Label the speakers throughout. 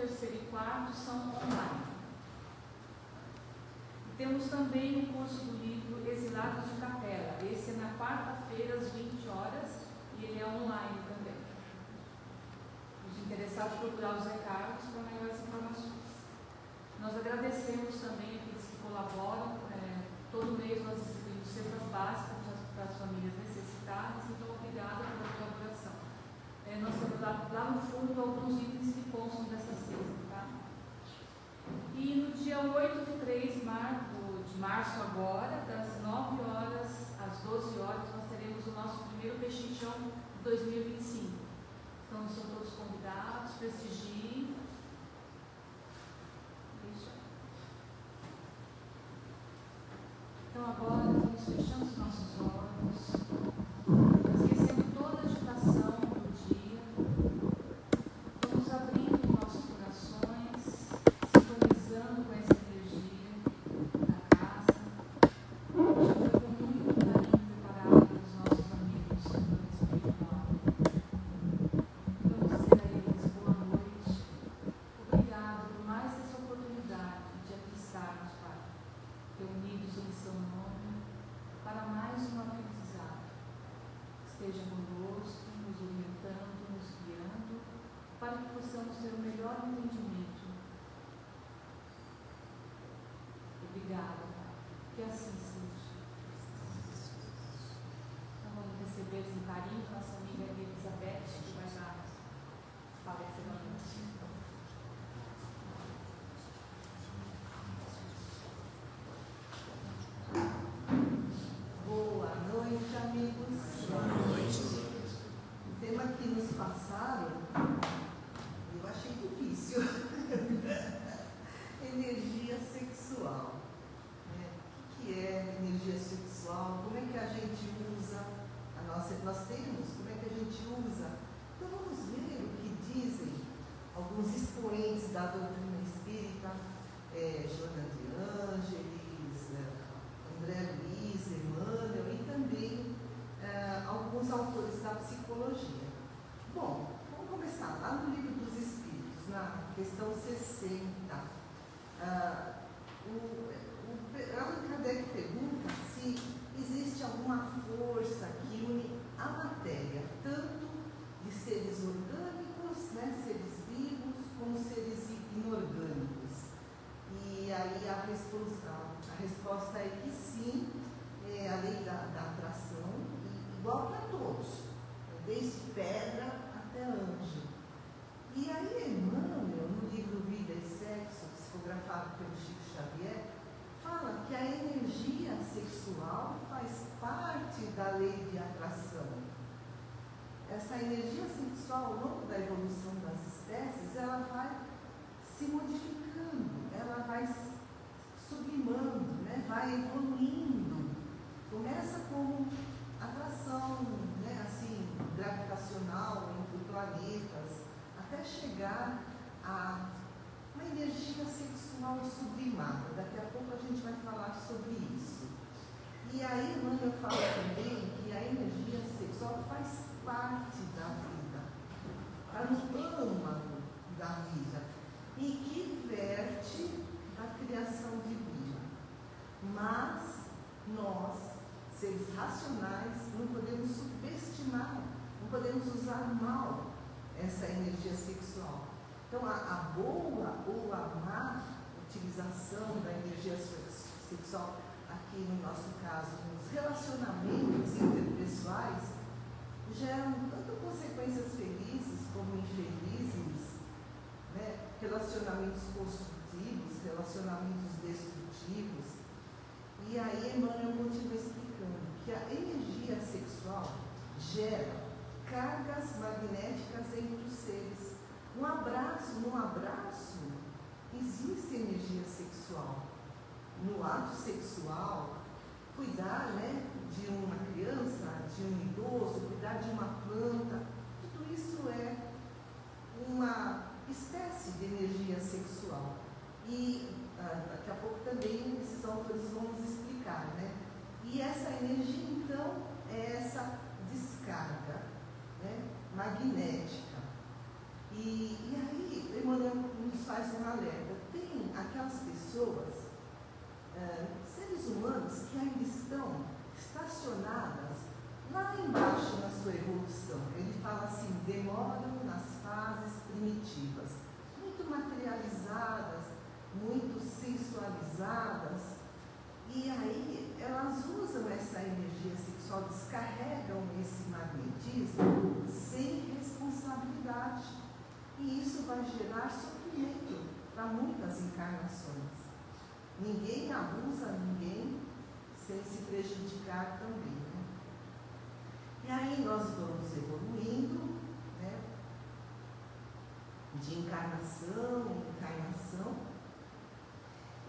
Speaker 1: terceiro e quarto são online. E temos também o curso do livro Exilados de Capela. Esse é na quarta-feira, às 20 horas, e ele é online também. Os interessados procurar os recados para maiores informações. Nós agradecemos também aqueles que colaboram. Todo mês nós distribuímos cestas básicas para as famílias necessitadas, então obrigada pela colaboração. Nós temos lá no fundo alguns itens que constam dessa cesta, tá? E no dia 8 de março agora, das 9 horas às 12 horas, nós teremos o nosso primeiro Pechinchão de 2025. Então, são todos convidados, prestigiem. Então, agora, nós fechamos nossos olhos, esquecendo toda a agitação do dia. Vamos abrindo nossos corações, sintonizando com essa energia da casa. Já foi com muito carinho preparado pelos nossos amigos do plano espiritual. Vamos dizer a eles boa noite. Obrigado por mais essa oportunidade de aqui estarmos, Pai, reunidos em seu nome, para mais um aprendizado. Esteja conosco, nos orientando, nos guiando, para que possamos ter o melhor entendimento. Obrigada, Pai. Que assim seja. Então vamos receber com carinho nossa amiga Elizabeth, que vai dar palestra da noite.
Speaker 2: Boa noite, amigos.
Speaker 3: Boa noite.
Speaker 2: O tema que nos passaram, eu achei difícil. Energia sexual. O que é energia sexual? Como é que a gente usa a nossa... Nós temos, como é que a gente usa? Então vamos ver o que dizem alguns expoentes da doutrina espírita, Joana de Ângeles, André Luiz, Emmanuel e também alguns autores da psicologia. Bom, vamos começar lá no Livro dos Espíritos, na questão 60. Allan Kardec pergunta se existe alguma força que une a matéria, tanto de seres orgânicos, né, seres vivos, como seres inorgânicos. E aí a resposta é que sim, é a lei da atração, igual para todos, desde pedra até anjo. E aí Emmanuel, no livro Vida e Sexo, psicografado pelo Chico Xavier, fala que a energia sexual faz parte da lei de atração. Essa energia sexual, ao longo da evolução das espécies, ela vai se modificando, ela vai sublimando, né? Vai evoluindo. Começa como atração, né? Assim, gravitacional entre planetas, até chegar a uma energia sexual sublimada. Daqui a pouco a gente vai falar sobre isso. E aí Emmanuel fala também que a energia sexual faz parte da vida, está no âmago da vida, e que verte da criação divina. Mas nós, seres racionais, não podemos subestimar, não podemos usar mal essa energia sexual. Então, a boa ou a má utilização da energia sexual, aqui no nosso caso, nos relacionamentos interpessoais, geram tanto consequências felizes como infelizes, né? Relacionamentos construtivos, relacionamentos destrutivos. E aí Emmanuel continua explicando que a energia sexual gera cargas magnéticas entre os seres. No abraço existe energia sexual. No ato sexual, cuidar, né, de uma criança, de um idoso, cuidar de uma planta, tudo isso é uma espécie de energia sexual. E daqui a pouco também esses autores vão nos explicar, né? E essa energia, então, é essa descarga, né, magnética. E aí, Emmanuel nos faz um alerta. Tem aquelas pessoas, seres humanos, que ainda estão estacionadas lá embaixo na sua evolução. Ele fala assim, demoram nas fases primitivas, muito materializadas, muito sensualizadas, e aí elas usam essa energia sexual, descarregam esse magnetismo sem responsabilidade, e isso vai gerar sofrimento para muitas encarnações. Ninguém abusa ninguém sem se prejudicar também, né? E aí nós vamos evoluindo, né, de encarnação em encarnação,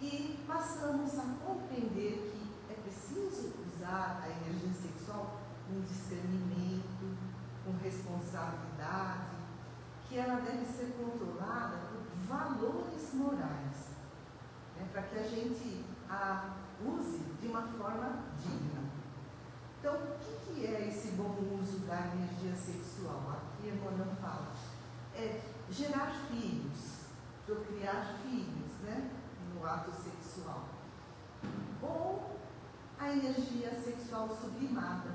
Speaker 2: e passamos a compreender que é preciso usar a energia sexual com discernimento, com responsabilidade, que ela deve ser controlada por valores morais, né, para que a gente a use de uma forma digna. Então, o que é esse bom uso da energia sexual? Aqui a Emmanuel fala, é gerar filhos, procriar filhos, né, no ato sexual. Ou a energia sexual sublimada,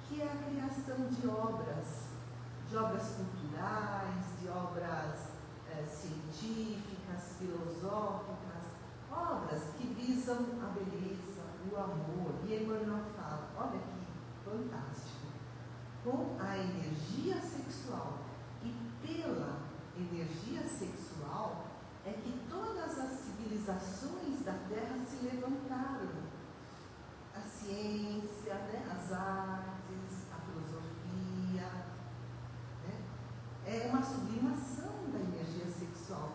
Speaker 2: que é a criação de obras culturais, de obras científicas, filosóficas, obras que visam a beleza, o amor. E Emmanuel fala, olha que fantástico, com a energia sexual e pela energia sexual é que todas as civilizações da Terra se levantaram. A ciência, né, as artes, a filosofia, né, é uma sublimação da energia sexual.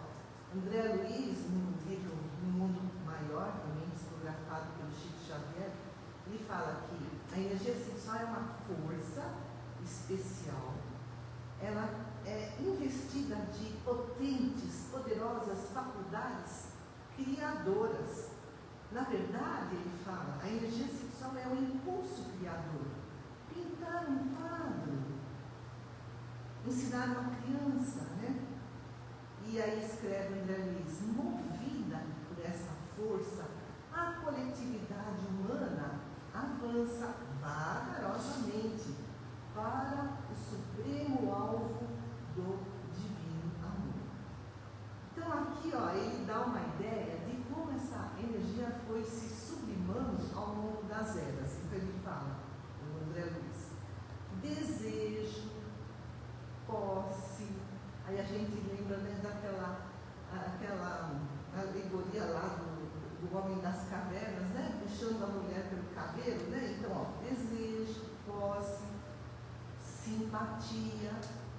Speaker 2: André Luiz, no livro No Mundo Maior, também psicografado pelo Chico Xavier, ele fala que a energia sexual é uma força especial, ela é investida de potentes, poderosas faculdades criadoras. Na verdade, ele fala, a energia sexual é o impulso criador. Pintar um quadro, ensinar uma criança, né? E aí escreve André Luiz, movida por essa força, a coletividade humana avança vagarosamente para o supremo alvo do divino amor. Então aqui, ó, ele dá uma ideia de como essa energia foi se sublimando ao longo das eras. Então ele fala, o André Luiz, desejo, posse. Aí a gente lembra, né, aquela alegoria lá do homem das cavernas, né, puxando a mulher pelo cabelo, né? Então, ó, desejo, posse, simpatia,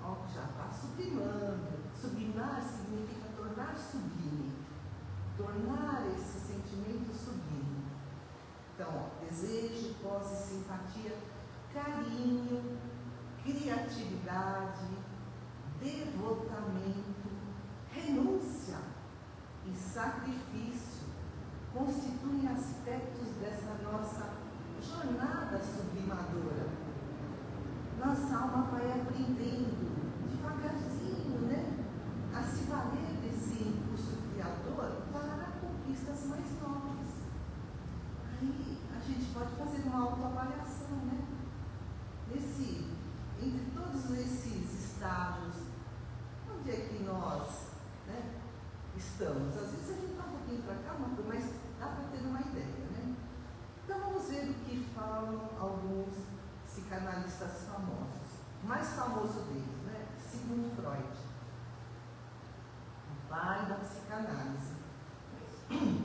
Speaker 2: ó, já está sublimando. Sublimar significa tornar sublime, tornar esse sentimento sublime. Então, ó, desejo, posse, simpatia, carinho, criatividade, devotamento, renúncia e sacrifício constituem aspectos dessa nossa jornada sublimadora. Nossa alma vai aprendendo devagarzinho, né, a se valer desse impulso criador para conquistas mais nobres. Aí a gente pode fazer uma autoavaliação, né? Entre todos esses estágios, onde é que nós, né, estamos? Às vezes a gente está um pouquinho para cá, mas dá para ter uma ideia, né? Então vamos ver o que falam alguns psicanalistas famosos. O mais famoso deles, né? Sigmund Freud, o pai da psicanálise. Ele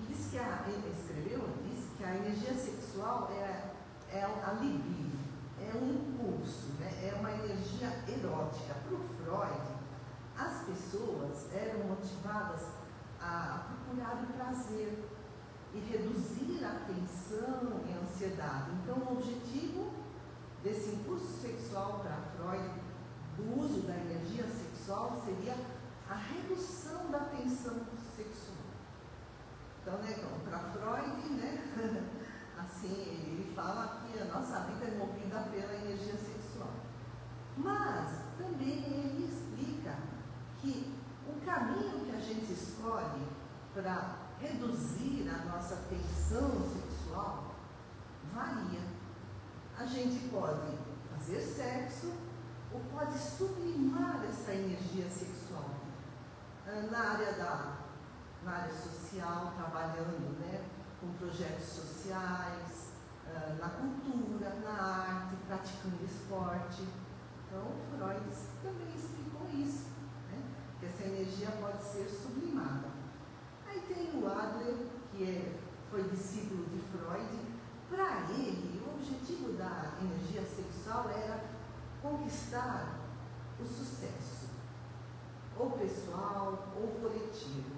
Speaker 2: disse que a energia sexual é a libido, é um impulso, né? É uma energia erótica. Para o Freud, as pessoas eram motivadas a procurar o prazer e reduzir a tensão e a ansiedade. Então, o objetivo desse impulso sexual para Freud, do uso da energia sexual, seria a redução da tensão sexual. Então, né, para Freud, né, assim, ele fala que a nossa vida é movida pela energia sexual. Mas também ele explica que o caminho para reduzir a nossa tensão sexual varia. A gente pode fazer sexo ou pode sublimar essa energia sexual. Na área social, trabalhando, né, com projetos sociais, na cultura, na arte, praticando esporte. Então, Freud também explicou isso, né, que essa energia pode ser sublimada. Aí tem o Adler, que foi discípulo de Freud. Para ele, o objetivo da energia sexual era conquistar o sucesso, ou pessoal, ou coletivo.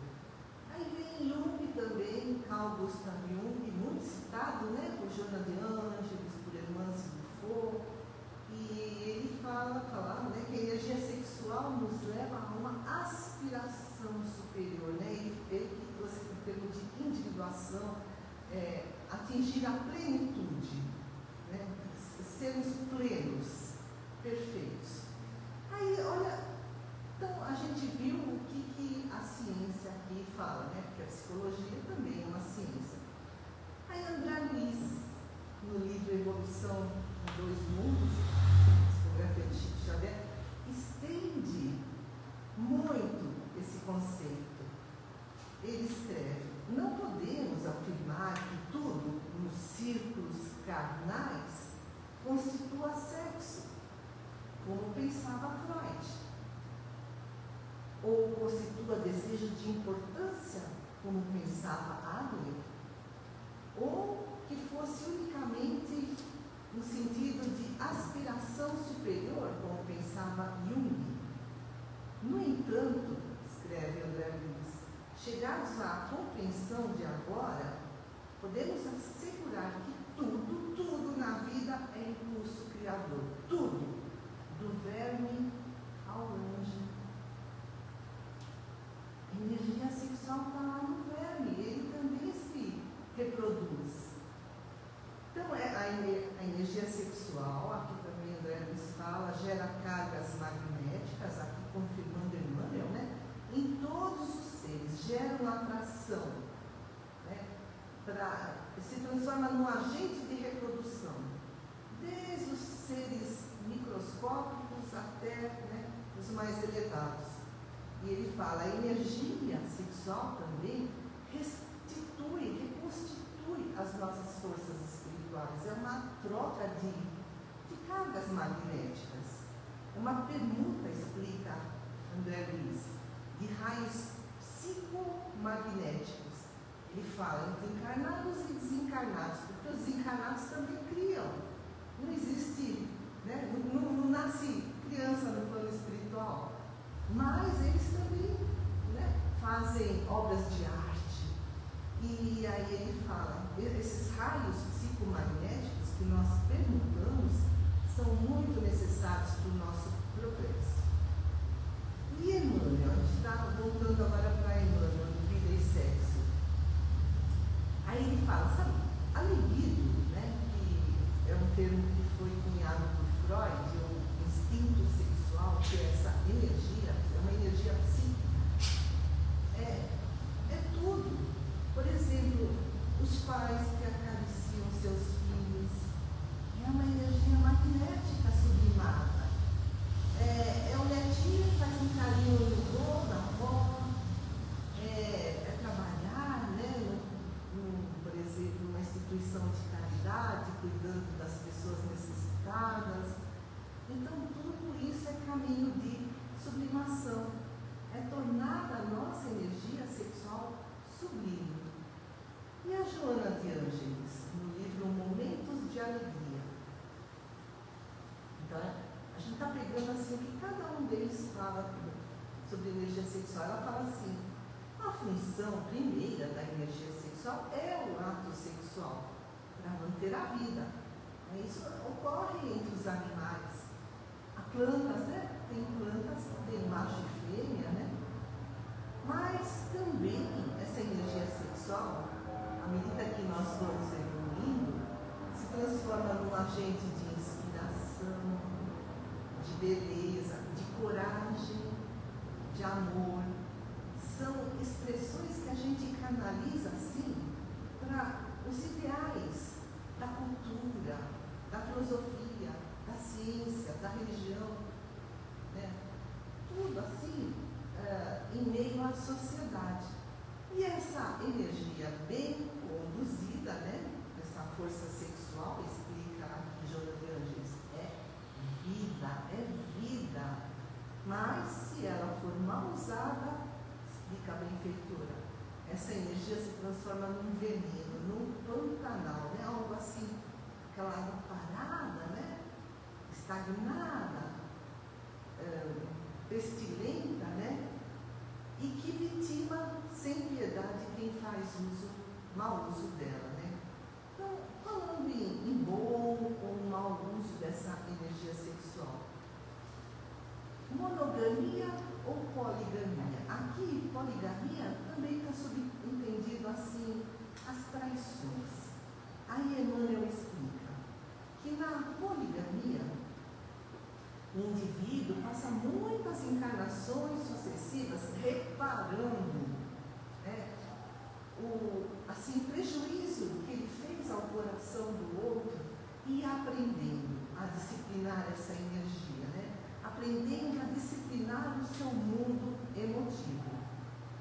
Speaker 2: Aí vem Jung também, Carl Gustav Jung, muito citado, né, por Joana de Ângeles, por Hermance Buffon, e ele falava, né, que a energia sexual nos leva a uma aspiração superior, né, ele que trouxe o termo de individuação, atingir a plenitude, né, sermos plenos, perfeitos. Aí, olha, então a gente viu o que a ciência aqui fala, né? Porque a psicologia também é uma ciência. Aí André Luiz, no livro Evolução em Dois Mundos, psicografia de Chico Xavier, estende muito esse conceito. Ele escreve: não podemos afirmar que tudo nos círculos carnais constitua sexo, como pensava Freud, ou constitua desejo de importância, como pensava Adler, ou que fosse unicamente no sentido de aspiração superior, como pensava Jung. No entanto, escreve André Luiz, chegados à compreensão de agora, podemos assegurar que tudo na vida é impulso criador. Tudo, do verme ao anjo. A energia sexual está lá no verme, ele também se reproduz. Então, a energia sexual, aqui também André Luiz fala, gera cargas magnéticas, aqui confirmando Emmanuel, né? Em todos os seres, gera uma atração, né? Se transforma num agente de reprodução, desde os seres microscópicos até, né, os mais elevados. E ele fala, a energia sexual também reconstitui as nossas forças espirituais. É uma troca de cargas magnéticas. É uma permuta, explica André Luiz, de raios psicomagnéticos. Ele fala entre encarnados e desencarnados, porque os desencarnados também criam. Não existe, né? Não nasce criança no plano espiritual, mas eles também, né, fazem obras de arte. E aí ele fala, esses raios psicomagnéticos que nós permutamos são muito necessários para o nosso progresso. E Emmanuel, a gente está voltando agora para Emmanuel, Vida e Sexo. Aí ele fala, sabe, a libido, né, que é um termo que foi cunhado por Freud, o instinto sexual, que é essa energia, é uma energia psíquica, é tudo. Por exemplo, os pais que acariciam seus filhos, é uma energia magnética sublimada. É o netinho que faz um carinho no vô, na avó, é trabalhar, né, por exemplo, numa instituição de caridade, cuidando das pessoas necessitadas. Então, tudo isso é caminho de sublimação, é tornar a nossa energia sexual sublime. E a Joana de Ângeles, no livro Momentos de Alegria. Então, a gente está pegando assim o que cada um deles fala sobre energia sexual. Ela fala assim, a função primeira da energia sexual é o ato sexual, para manter a vida. Isso ocorre entre os animais. Há plantas, né? Tem plantas que tem macho e fêmea, né? Mas também essa energia sexual, à medida que nós vamos evoluindo, se transforma num agente de inspiração, de beleza, de coragem, de amor. São expressões que a gente canaliza assim para os ideais da cultura, da filosofia, da ciência, da religião, né? Tudo assim em meio à sociedade. E essa energia bem conduzida, né? Essa força sexual, explica aqui Joana de Ângeles, é vida. Mas se ela for mal usada, explica a benfeitora, essa energia se transforma num veneno, num pantanal, né? Algo assim, aquela água parada, né? Estagnada, pestilenta, né? E que vitima sem piedade quem faz mau uso dela, né? Então, falando em bom ou mau uso dessa energia sexual, monogamia ou poligamia? Aqui, poligamia também está subentendido assim, as traições. Aí Emmanuel explica que na poligamia, o indivíduo passa muitas encarnações sucessivas reparando, né, o prejuízo que ele fez ao coração do outro e aprendendo a disciplinar essa energia, né? Aprendendo a disciplinar o seu mundo emotivo.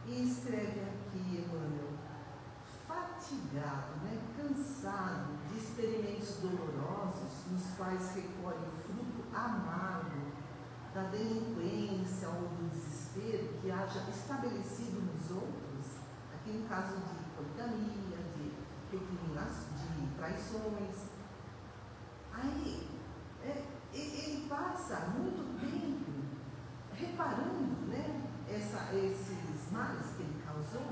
Speaker 2: E escreve aqui Emmanuel, fatigado, né, cansado de experimentos dolorosos nos quais recolhe o fruto amargo da delinquência ou do desespero que haja estabelecido nos outros, aqui no caso de poligamia, de traições. Aí ele passa muito tempo reparando, né, esses males que ele causou,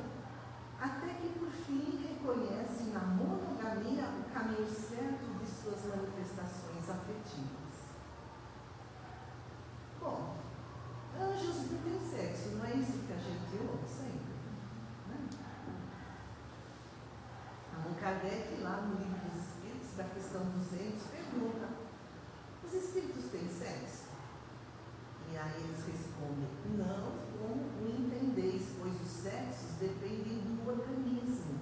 Speaker 2: até que por fim reconhece na monogamia o caminho certo de suas manifestações afetivas. Bom, anjos não têm sexo, não é isso que a gente ouve sempre, né? Allan Kardec, lá no Livro dos Espíritos, da questão 200, pergunta: os espíritos têm sexo? E aí eles respondem: não, como o entendeis, pois os sexos dependem do organismo.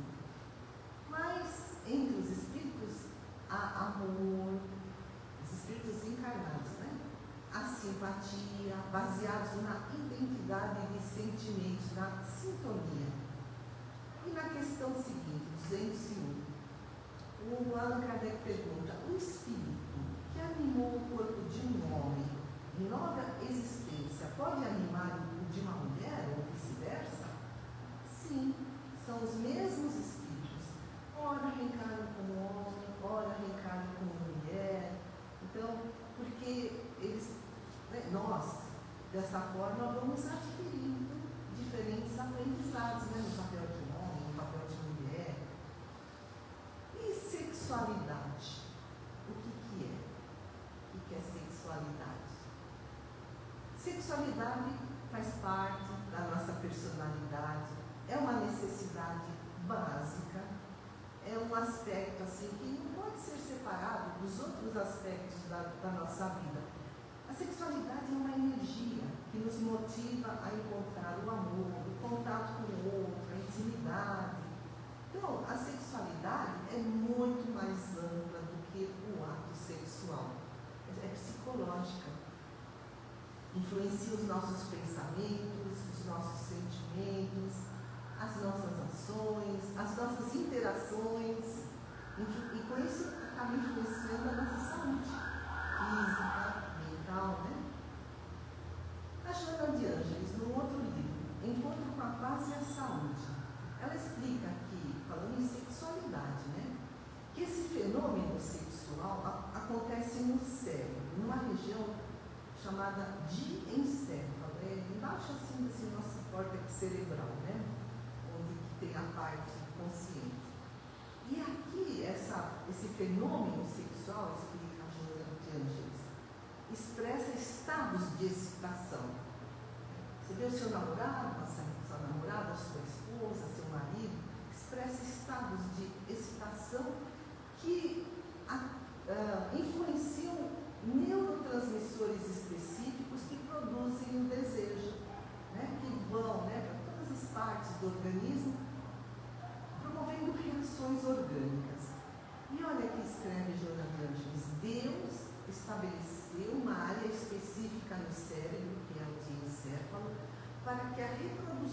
Speaker 2: Mas entre os espíritos há amor, os espíritos encarnados, né? A simpatia, baseados na identidade de sentimentos, na sintonia. E na questão seguinte, 201, o Allan Kardec pergunta: o espírito que animou o corpo de um homem em nova existência pode animar o de uma mulher ou vice-versa? Sim, são os mesmos espíritos. Ora reencarnam como homem, ora reencarnam como mulher. Então, porque eles, né, nós, dessa forma, vamos adquirindo diferentes aprendizados, né, no papel de homem, no papel de mulher. E sexualidade? O que é? O que é sexualidade? Sexualidade faz parte da nossa personalidade, é uma necessidade básica, é um aspecto assim que não pode ser separado dos outros aspectos da nossa vida. A sexualidade é uma energia que nos motiva a encontrar o amor, o contato com o outro, a intimidade. Então, a sexualidade é muito mais ampla do que o ato sexual. É psicológica. Influencia os nossos pensamentos, os nossos sentimentos, as nossas ações, as nossas interações, e com isso acaba influenciando a nossa saúde física, mental, né? A Joana de Ângeles, num outro livro, Encontro com a Paz e a Saúde, ela explica aqui, falando em sexualidade, né, que esse fenômeno sexual acontece no cérebro, numa região chamada diencéfalo, embaixo assim desse nosso córtex cerebral, né? Onde tem a parte consciente. E aqui, esse fenômeno sexual, explica a Joana de Ângeles, expressa estados de excitação. Você vê o seu namorado, a sua namorada, a sua esposa, seu marido, expressa estados de excitação que influenciam neurotransmissores específicos que produzem o desejo, né, que vão, né, para todas as partes do organismo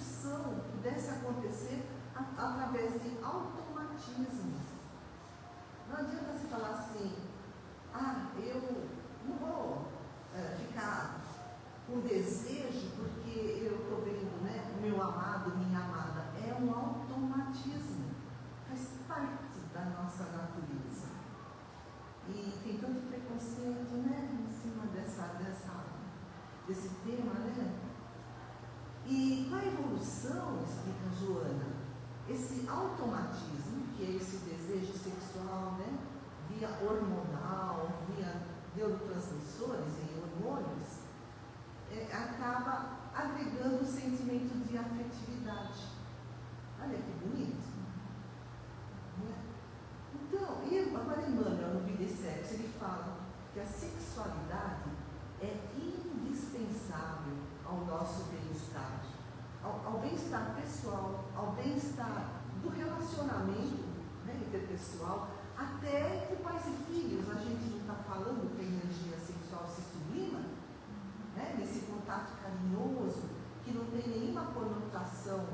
Speaker 2: evolução pudesse acontecer através de automatismos. Não adianta se falar assim, eu não vou ficar com desejo porque eu estou vendo, né, o meu amado, minha amada. É um automatismo, faz parte da nossa natureza. E tem tanto preconceito, né, em cima desse tema, né? E com a evolução, explica Joana, esse automatismo, que é esse desejo sexual, né, via hormonal, via neurotransmissores e hormônios, acaba agregando o sentimento de afetividade. Olha que bonito. Então, agora Emmanuel, no Vida e Sexo, ele fala que a sexualidade é indispensável ao nosso bem-estar, ao bem-estar pessoal, ao bem-estar do relacionamento, né, interpessoal, até entre pais e filhos. A gente não está falando que a energia sexual se sublima, né, nesse contato carinhoso, que não tem nenhuma conotação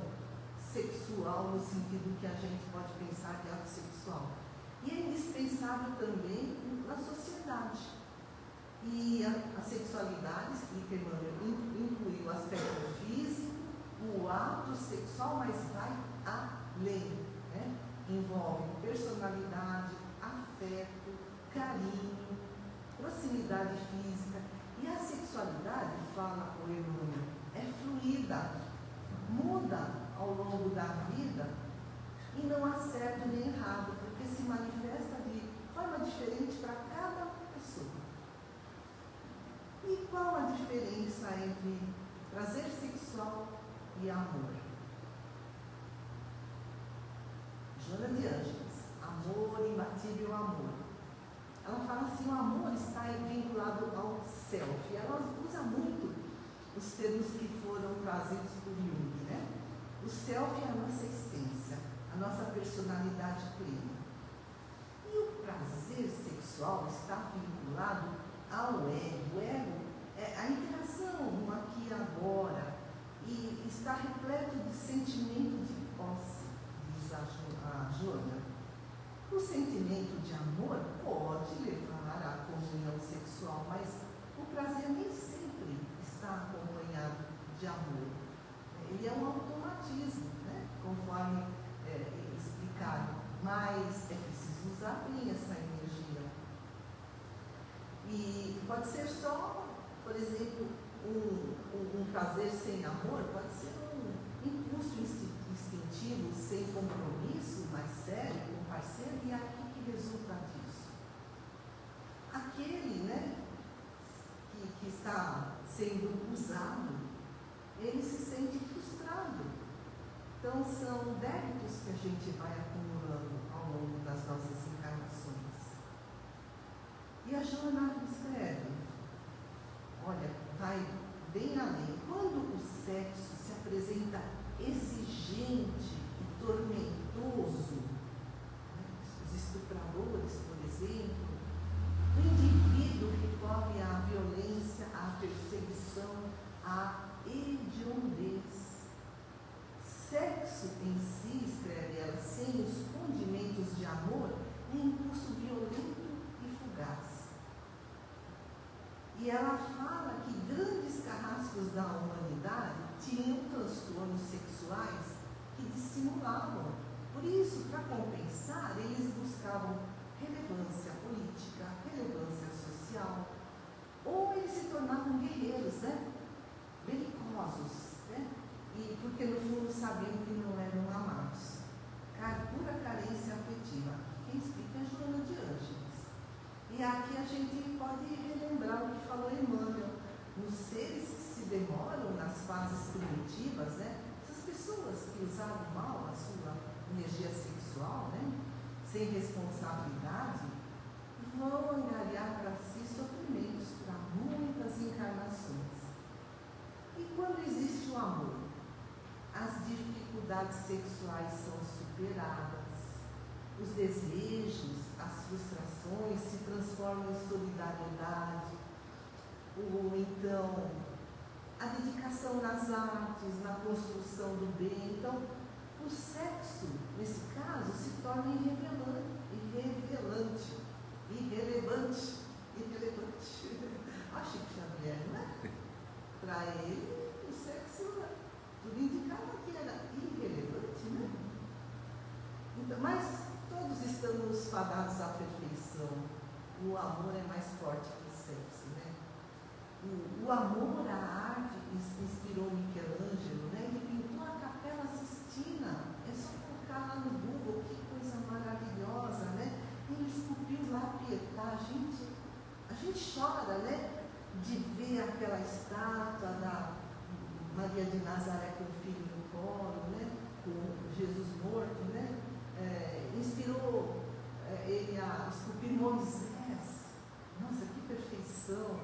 Speaker 2: sexual no sentido que a gente pode pensar de ato sexual. E é indispensável também na sociedade. E a sexualidade, explica Emmanuel, inclui o aspecto físico, o ato sexual, mas vai além, né? Envolve personalidade, afeto, carinho, proximidade física. E a sexualidade, fala o Emmanuel, é fluida, muda ao longo da vida e não há certo nem errado, porque se manifesta de forma diferente para cada pessoa. E qual a diferença entre prazer sexual e amor? Joana de Ângeles, amor, imbatível amor. Ela fala assim, o amor está vinculado ao self. Ela usa muito os termos que foram trazidos por Jung, né? O self é a nossa essência, a nossa personalidade plena. E o prazer sexual está vinculado ao ego. O ego é a interação no aqui e agora, e está repleto de sentimento de posse, diz a Joana. O sentimento de amor pode levar à comunhão sexual, mas o prazer nem sempre está acompanhado de amor. Ele é um automatismo, né? Conforme explicado, mas é preciso usar bem essa energia. E pode ser só, por exemplo, um prazer sem amor, pode ser um impulso instintivo, sem compromisso, mais sério, com o parceiro, e é aqui que resulta disso. Aquele, né, que está sendo usado, ele se sente frustrado. Então, são débitos que a gente vai acumulando ao longo das nossas encarnações. E a Joana escreve, olha, vai bem além. Quando o sexo se apresenta exigente e tormentoso, né, os estupradores, por exemplo, o indivíduo recorre à violência, à perseguição, à hediondez. Sexo em si, escreve ela, sem os condimentos de amor, é impulso violento e fugaz. E ela fala que grandes carrascos da humanidade tinham transtornos sexuais que dissimulavam. Por isso, para compensar, eles buscavam relevância política, relevância social, ou eles se tornavam guerreiros, né? Belicosos, né? E porque no fundo sabiam que não eram amados. Pura carência afetiva. Quem explica é Joana de Ângeles. E aqui a gente pode relembrar o que falou Emmanuel. Nos seres que se demoram nas fases primitivas, né? Essas pessoas que usavam mal a sua energia sexual, né? Sem responsabilidade, vão angariar para si sofrimentos para muitas encarnações. E quando existe o amor, as dificuldades sexuais são superadas, os desejos, as frustrações se transformam em solidariedade, ou então a dedicação nas artes, na construção do bem. Então, o sexo, nesse caso, se torna irrelevante. A Chico Xavier, né? Para ele, o sexo, tudo indicava que era irrelevante, né? Então, mas todos estamos fadados à perfeição. O amor é mais forte que o sexo, né? O amor à arte inspirou Michelangelo, né? Ele pintou a Capela Sistina. É só colocar lá no Google, que coisa maravilhosa, né? Ele esculpiu lá a Pietà. A gente chora, né? De ver aquela estátua da Maria de Nazaré com o filho no colo, né? Com Jesus morto, né? Inspirou ele a esculpir Moisés. Nossa, que perfeição!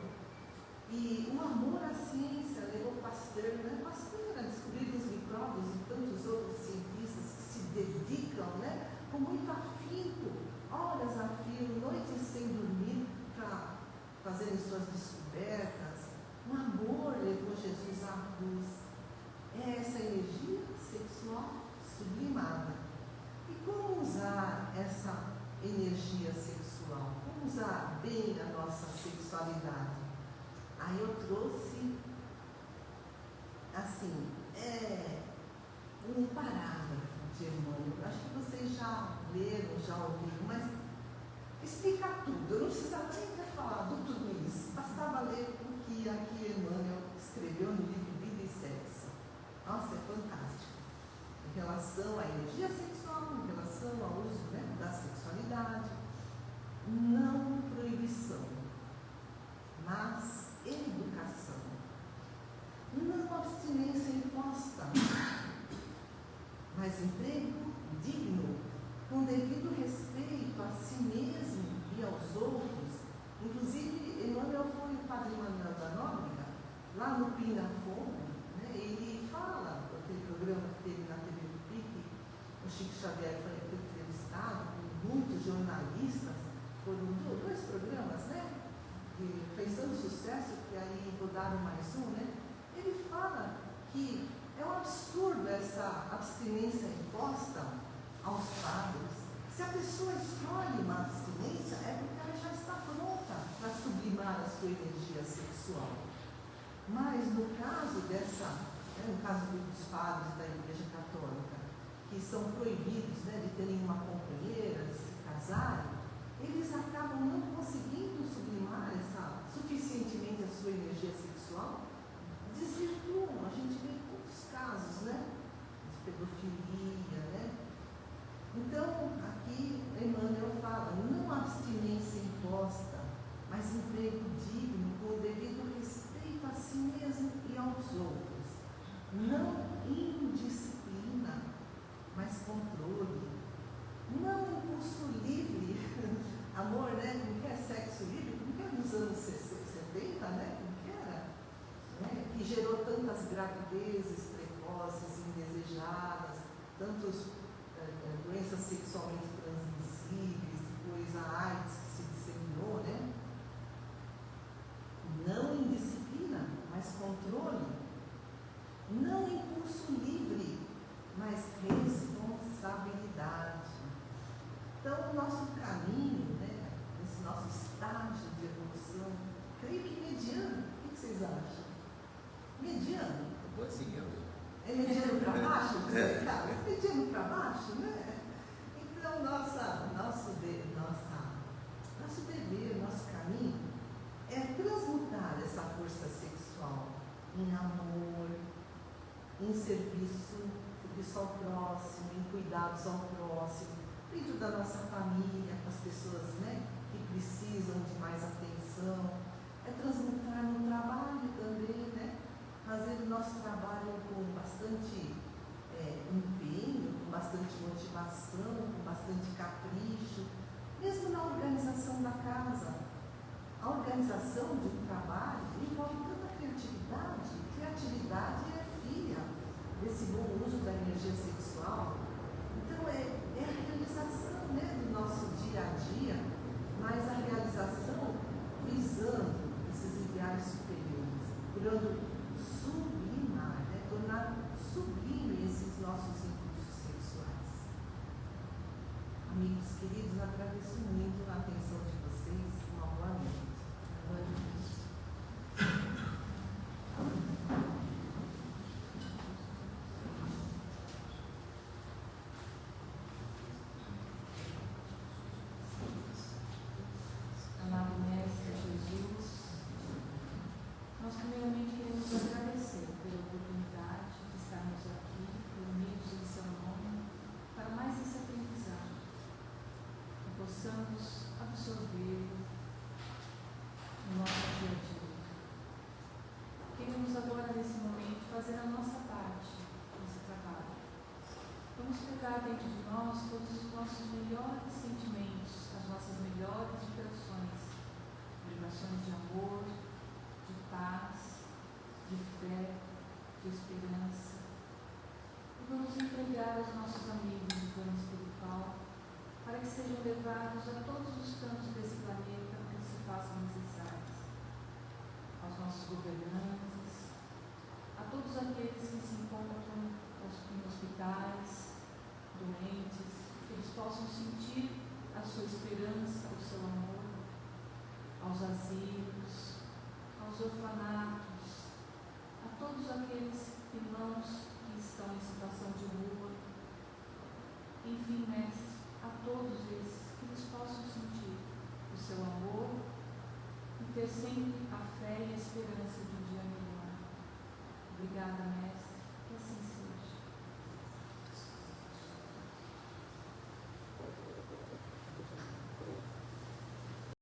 Speaker 2: E o amor à ciência levou Pasteur, né? Pasteur a descobrir os micróbios e tantos outros cientistas que se dedicam, né? Com muito afinco, horas a fio, noites sem dormir, para fazerem suas descobertas. O amor levou Jesus à cruz. É essa energia sexual sublimada. E como usar essa energia sexual? Como usar bem a nossa sexualidade? Aí eu trouxe, assim, um parágrafo de Emmanuel. Acho que vocês já leram, já ouviram, mas explica tudo. Eu não precisava nem ter falado tudo isso. Bastava ler o que aqui Emmanuel escreveu no livro Vida e Sexo. Nossa, é fantástico. Em relação à energia sexual, em relação ao uso, né, da sexualidade, não proibição, mas educação. Não abstinência imposta, mas emprego digno, com devido respeito a si mesmo e aos outros. Inclusive, Emmanuel foi o padre Manuel da Nóbrega, lá no Pinafogo, né? Ele fala, aquele programa que teve na TV Tupi, o Chico Xavier foi entrevistado por muitos jornalistas, foram 2 programas, né? Que fez tanto sucesso que aí rodaram mais um, né? Ele fala que é um absurdo essa abstinência imposta aos padres. Se a pessoa escolhe uma abstinência, é porque ela já está pronta para sublimar a sua energia sexual. Mas no caso no caso dos padres da Igreja Católica, que são proibidos, né, de terem uma companheira, de se casarem, eles acabam não conseguindo sublimar suficientemente a sua energia sexual, desvirtuam. A gente vê muitos casos, né, de pedofilia, né? Então, aqui Emmanuel fala, não abstinência imposta, mas emprego digno, com o devido respeito a si mesmo e aos outros. Não indisciplina, mas controle. Não impulso livre, amor, né? Como que é sexo livre? Como que era nos anos 70, né? Como que era? Né? Que gerou tantas gravidezes precoces, indesejadas, tantas doenças sexualmente transmissíveis, depois a AIDS que se disseminou, né? Não indisciplina, mas controle. Não impulso livre, mas responsabilidade. Então, o nosso caminho, né, esse nosso estágio de evolução, creio que mediano. O que vocês acham? Mediano?
Speaker 3: Estou seguindo.
Speaker 2: É mediano para baixo? É mediano para baixo, né? Então, nosso dever, nosso caminho é transmutar essa força sexual em amor, em serviço ao próximo, em cuidados ao próximo, dentro da nossa família, com as pessoas, né, que precisam de mais atenção. É transmutar no trabalho também, né? Fazer o nosso trabalho com bastante empenho, com bastante motivação, com bastante capricho, mesmo na organização da casa. A organização de um trabalho envolve tanta criatividade. Criatividade é filha desse bom uso da energia sexual. Então é a realização, né, do nosso dia a dia, mas a realização visando esses ideais superiores, procurando meus queridos, agradeço muito a atenção de vocês. Uma boa noite.
Speaker 1: Boa noite. Amado Mestre Jesus, nós primeiramente queremos agradecer pela oportunidade de estarmos aqui, reunidos em seu nome, para mais esse aprendizado, que possamos absorver no nosso dia a dia. Queremos agora, nesse momento, fazer a nossa parte nesse trabalho. Vamos pegar dentro de nós todos os nossos melhores sentimentos, as nossas melhores vibrações de amor, de paz, de fé, de esperança. E vamos entregar aos nossos amigos do plano espiritual para que sejam levados a todos os cantos desse planeta onde se façam necessários. Aos nossos governantes, a todos aqueles que se encontram em hospitais, doentes, que eles possam sentir a sua esperança, o seu amor, aos asilos, aos orfanatos, a todos aqueles irmãos que estão em situação de rua, enfim, Mestre, a todos esses, que eles possam sentir o seu amor e ter sempre a fé e a esperança de um dia melhor. Obrigada, Mestre.